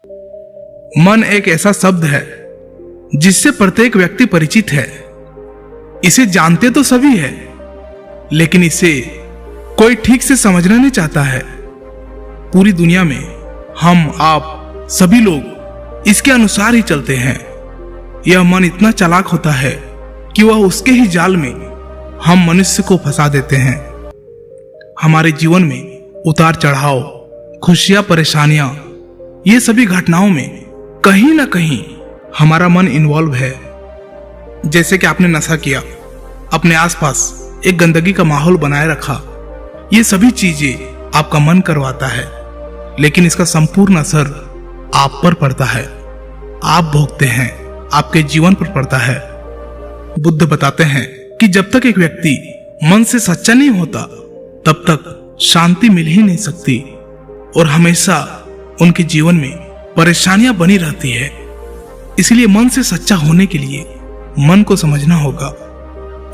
मन एक ऐसा शब्द है जिससे प्रत्येक व्यक्ति परिचित है। इसे जानते तो सभी है, लेकिन इसे कोई ठीक से समझना नहीं चाहता है। पूरी दुनिया में हम आप सभी लोग इसके अनुसार ही चलते हैं। यह मन इतना चालाक होता है कि वह उसके ही जाल में हम मनुष्य को फंसा देते हैं। हमारे जीवन में उतार चढ़ाव, खुशियां, परेशानियां, ये सभी घटनाओं में कहीं ना कहीं हमारा मन इन्वॉल्व है। जैसे कि आपने नशा किया, अपने आसपास एक गंदगी का माहौल बनाए रखा, ये सभी चीजें आपका मन करवाता है, लेकिन इसका संपूर्ण असर आप पर पड़ता है। आप भोगते हैं, आपके जीवन पर पड़ता है। बुद्ध बताते हैं कि जब तक एक व्यक्ति मन से सच्चा नहीं होता तब तक शांति मिल ही नहीं सकती और हमेशा उनके जीवन में परेशानियां बनी रहती है। इसलिए मन से सच्चा होने के लिए मन को समझना होगा,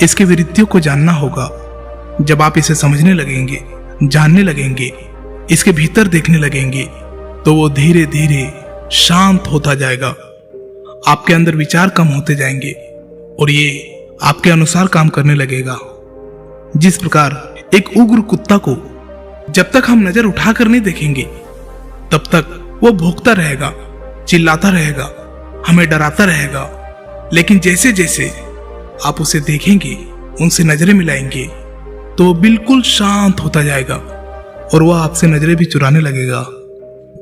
इसके विरुद्धियों को जानना होगा। जब आप इसे समझने लगेंगे, जानने लगेंगे, इसके भीतर देखने लगेंगे, तो वो धीरे धीरे शांत होता जाएगा। आपके अंदर विचार कम होते जाएंगे और ये आपके अनुसार काम करने लगेगा। जिस प्रकार एक उग्र कुत्ता को जब तक हम नजर उठाकर नहीं देखेंगे तब तक वो भौंकता रहेगा, चिल्लाता रहेगा, हमें डराता रहेगा, लेकिन जैसे जैसे आप उसे देखेंगे, उनसे नजरें मिलाएंगे, तो वो बिल्कुल शांत होता जाएगा और वह आपसे नजरें भी चुराने लगेगा।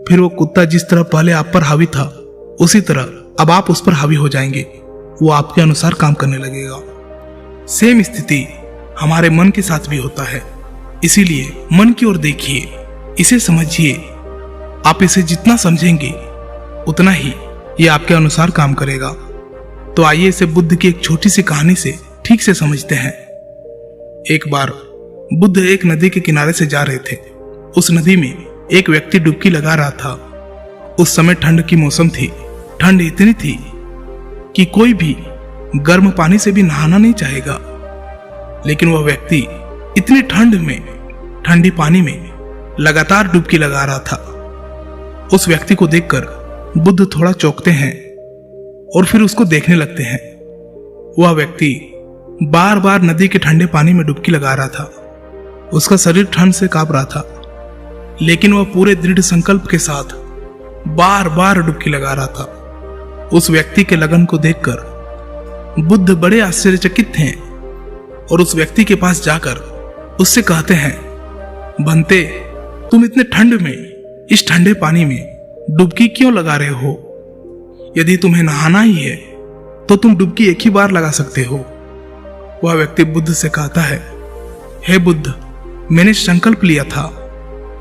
फिर वो कुत्ता जिस तरह पहले आप पर हावी था, उसी तरह अब आप उस पर हावी हो जाएंगे। वो आपके अनुसार काम करने लगेगा। सेम स्थिति हमारे मन के साथ भी होता है। इसीलिए मन की ओर देखिए, इसे समझिए। आप इसे जितना समझेंगे उतना ही ये आपके अनुसार काम करेगा। तो आइए इसे बुद्ध की एक छोटी सी कहानी से ठीक से समझते हैं। एक बार बुद्ध एक नदी के किनारे से जा रहे थे। उस नदी में एक व्यक्ति डुबकी लगा रहा था। उस समय ठंड की मौसम थी। ठंड इतनी थी कि कोई भी गर्म पानी से भी नहाना नहीं चाहेगा, लेकिन वह व्यक्ति इतनी ठंड में, ठंडी पानी में लगातार डुबकी लगा रहा था। उस व्यक्ति को देखकर बुद्ध थोड़ा चौंकते हैं और फिर उसको देखने लगते हैं। वह व्यक्ति बार बार नदी के ठंडे पानी में डुबकी लगा रहा था। उसका शरीर ठंड से कांप रहा था, लेकिन वह पूरे दृढ़ संकल्प के साथ बार बार डुबकी लगा रहा था। उस व्यक्ति के लगन को देखकर बुद्ध बड़े आश्चर्यचकित थे और उस व्यक्ति के पास जाकर उससे कहते हैं, भंते, तुम इतने ठंड में, इस ठंडे पानी में डुबकी क्यों लगा रहे हो? यदि तुम्हें नहाना ही है तो तुम डुबकी एक ही बार लगा सकते हो। वह व्यक्ति बुद्ध से कहता है, हे बुद्ध, मैंने संकल्प लिया था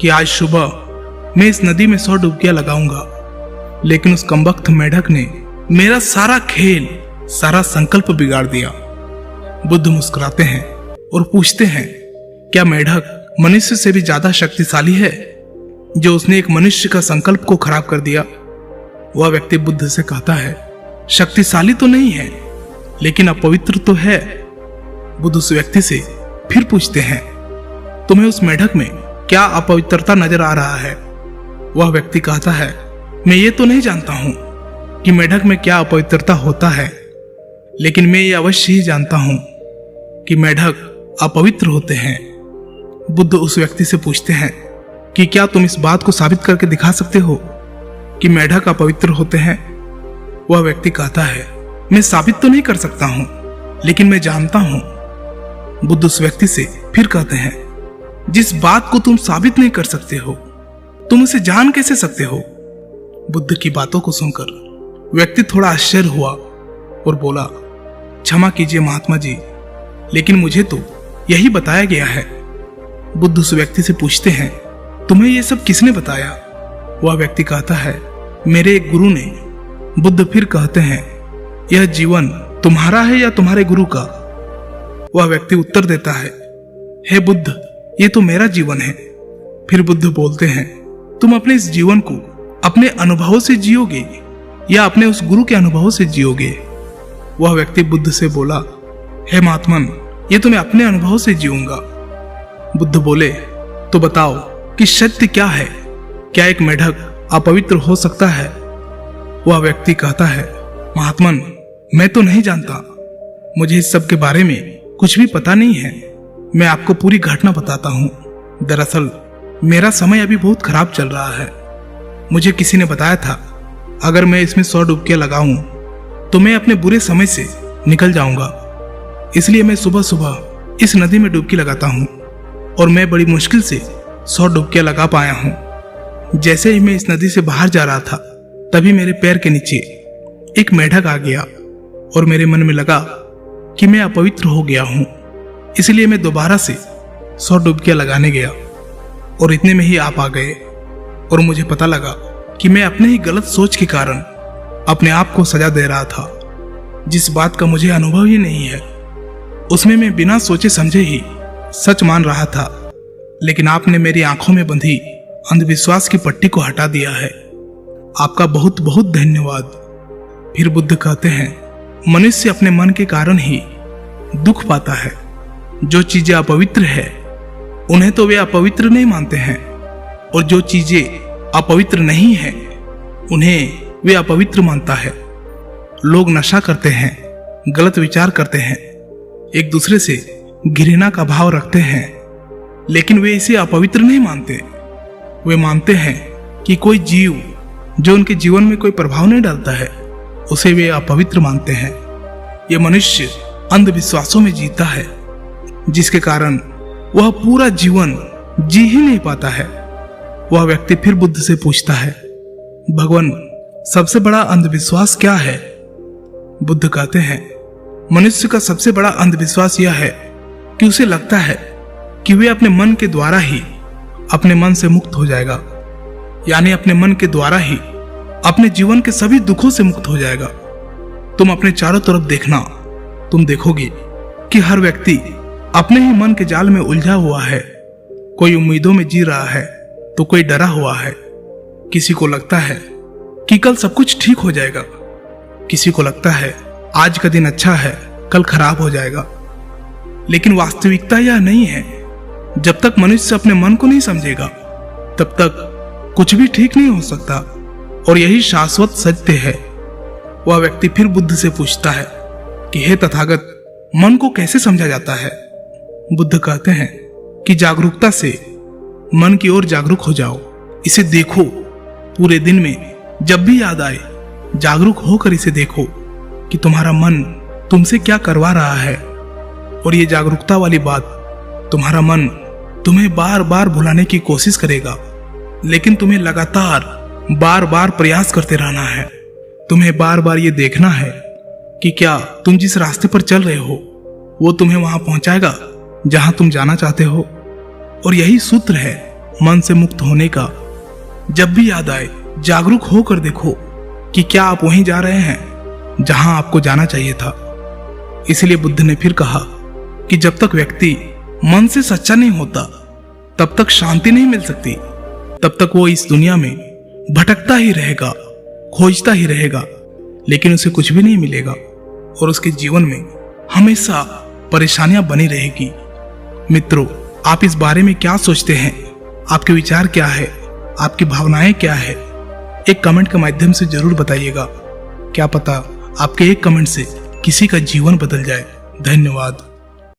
कि आज सुबह मैं इस नदी में 100 डुबकियां लगाऊंगा, लेकिन उस कमबख्त मेढक ने मेरा सारा खेल, सारा संकल्प बिगाड़ दिया। बुद्ध मुस्कुराते हैं और पूछते हैं, क्या मेढक मनुष्य से भी ज्यादा शक्तिशाली है जो उसने एक मनुष्य का संकल्प को खराब कर दिया? वह व्यक्ति बुद्ध से कहता है, शक्तिशाली तो नहीं है, लेकिन अपवित्र तो है। बुद्ध उस व्यक्ति से फिर पूछते हैं, तुम्हें उस मेढक में क्या अपवित्रता नजर आ रहा है? वह व्यक्ति कहता है, मैं ये तो नहीं जानता हूं कि मेढक में क्या अपवित्रता होता है, लेकिन मैं ये अवश्य ही जानता हूं कि मेढक अपवित्र होते हैं। बुद्ध उस व्यक्ति से पूछते हैं कि क्या तुम इस बात को साबित करके दिखा सकते हो कि मेढक अपवित्र होते हैं? वह व्यक्ति कहता है, मैं साबित तो नहीं कर सकता हूं, लेकिन मैं जानता हूं। बुद्ध उस व्यक्ति से फिर कहते हैं, जिस बात को तुम साबित नहीं कर सकते हो, तुम उसे जान कैसे सकते हो? बुद्ध की बातों को सुनकर व्यक्ति थोड़ा आश्चर्य हुआ और बोला, क्षमा कीजिए महात्मा जी, लेकिन मुझे तो यही बताया गया है। बुद्ध उस व्यक्ति से पूछते हैं, तुम्हें यह सब किसने बताया? वह व्यक्ति कहता है, मेरे एक गुरु ने। बुद्ध फिर कहते हैं, यह जीवन तुम्हारा है या तुम्हारे गुरु का? वह व्यक्ति उत्तर देता है, हे बुद्ध, ये तो मेरा जीवन है। फिर बुद्ध बोलते हैं, तुम अपने इस जीवन को अपने अनुभवों से जियोगे या अपने उस गुरु के अनुभवों से जियोगे? वह व्यक्ति बुद्ध से बोला, हे महात्मन, ये तो मैं अपने अनुभव से जीऊंगा। बुद्ध बोले, तो बताओ कि सत्य क्या है? क्या एक मेढक अपवित्र हो सकता है। वह व्यक्ति कहता है, महात्मन, मैं तो नहीं जानता, मुझे इस सब के बारे में कुछ भी पता नहीं है। मैं आपको पूरी घटना बताता हूँ। दरअसल मेरा समय अभी बहुत खराब चल रहा है। मुझे किसी ने बताया था अगर मैं इसमें 100 डुबकियां लगाऊं तो मैं अपने बुरे समय से निकल जाऊंगा। इसलिए मैं सुबह सुबह इस नदी में डुबकी लगाता हूँ और मैं बड़ी मुश्किल से 100 डुबकियां लगा पाया हूँ। जैसे ही मैं इस नदी से बाहर जा रहा था तभी मेरे पैर के नीचे एक मेढक आ गया और मेरे मन में लगा कि मैं अपवित्र हो गया हूँ। इसलिए मैं दोबारा से 100 डुबकियां लगाने गया और इतने में ही आप आ गए और मुझे पता लगा कि मैं अपने ही गलत सोच के कारण अपने आप को सजा दे रहा था। जिस बात का मुझे अनुभव ही नहीं है उसमें मैं बिना सोचे समझे ही सच मान रहा था। लेकिन आपने मेरी आंखों में बंधी अंधविश्वास की पट्टी को हटा दिया है। आपका बहुत बहुत धन्यवाद। फिर बुद्ध कहते हैं, मनुष्य अपने मन के कारण ही दुख पाता है। जो चीजें अपवित्र है उन्हें तो वे अपवित्र नहीं मानते हैं, और जो चीजें अपवित्र नहीं है उन्हें वे अपवित्र मानता है। लोग नशा करते हैं, गलत विचार करते हैं, एक दूसरे से घृणा का भाव रखते हैं, लेकिन वे इसे अपवित्र नहीं मानते। वे मानते हैं कि कोई जीव जो उनके जीवन में कोई प्रभाव नहीं डालता है उसे वे अपवित्र मानते हैं। यह मनुष्य अंधविश्वासों में जीता है, जिसके कारण वह पूरा जीवन जी ही नहीं पाता है। वह व्यक्ति फिर बुद्ध से पूछता है, भगवान, सबसे बड़ा अंधविश्वास क्या है? बुद्ध कहते हैं, मनुष्य का सबसे बड़ा अंधविश्वास यह है कि उसे लगता है कि वे अपने मन के द्वारा ही अपने मन से मुक्त हो जाएगा, यानी अपने मन के द्वारा ही अपने जीवन के सभी दुखों से मुक्त हो जाएगा। तुम अपने चारों तरफ देखना, तुम देखोगे कि हर व्यक्ति अपने ही मन के जाल में उलझा हुआ है। कोई उम्मीदों में जी रहा है तो कोई डरा हुआ है। किसी को लगता है कि कल सब कुछ ठीक हो जाएगा, किसी को लगता है आज का दिन अच्छा है, कल खराब हो जाएगा। लेकिन वास्तविकता यह नहीं है। जब तक मनुष्य अपने मन को नहीं समझेगा तब तक कुछ भी ठीक नहीं हो सकता, और यही शाश्वत सत्य है। वह व्यक्ति फिर बुद्ध से पूछता है कि हे तथागत, मन को कैसे समझा जाता है? बुद्ध कहते हैं कि जागरूकता से मन की ओर जागरूक हो जाओ, इसे देखो। पूरे दिन में जब भी याद आए जागरूक होकर इसे देखो कि तुम्हारा मन तुमसे क्या करवा रहा है। और ये जागरूकता वाली बात, तुम्हारा मन तुम्हें बार बार भुलाने की कोशिश करेगा, लेकिन तुम्हें लगातार बार बार प्रयास करते रहना है। तुम्हें बार बार ये देखना है कि क्या तुम जिस रास्ते पर चल रहे हो वो तुम्हें वहां पहुंचाएगा जहां तुम जाना चाहते हो। और यही सूत्र है मन से मुक्त होने का। जब भी याद आए जागरूक होकर देखो कि क्या आप वहीं जा रहे हैं जहां आपको जाना चाहिए था। इसलिए बुद्ध ने फिर कहा कि जब तक व्यक्ति मन से सच्चा नहीं होता तब तक शांति नहीं मिल सकती। तब तक वो इस दुनिया में भटकता ही रहेगा, खोजता ही रहेगा, लेकिन उसे कुछ भी नहीं मिलेगा और उसके जीवन में हमेशा परेशानियां बनी रहेगी। मित्रों, आप इस बारे में क्या सोचते हैं? आपके विचार क्या है? आपकी भावनाएं क्या है? एक कमेंट के माध्यम से जरूर बताइएगा। क्या पता आपके एक कमेंट से किसी का जीवन बदल जाए। धन्यवाद।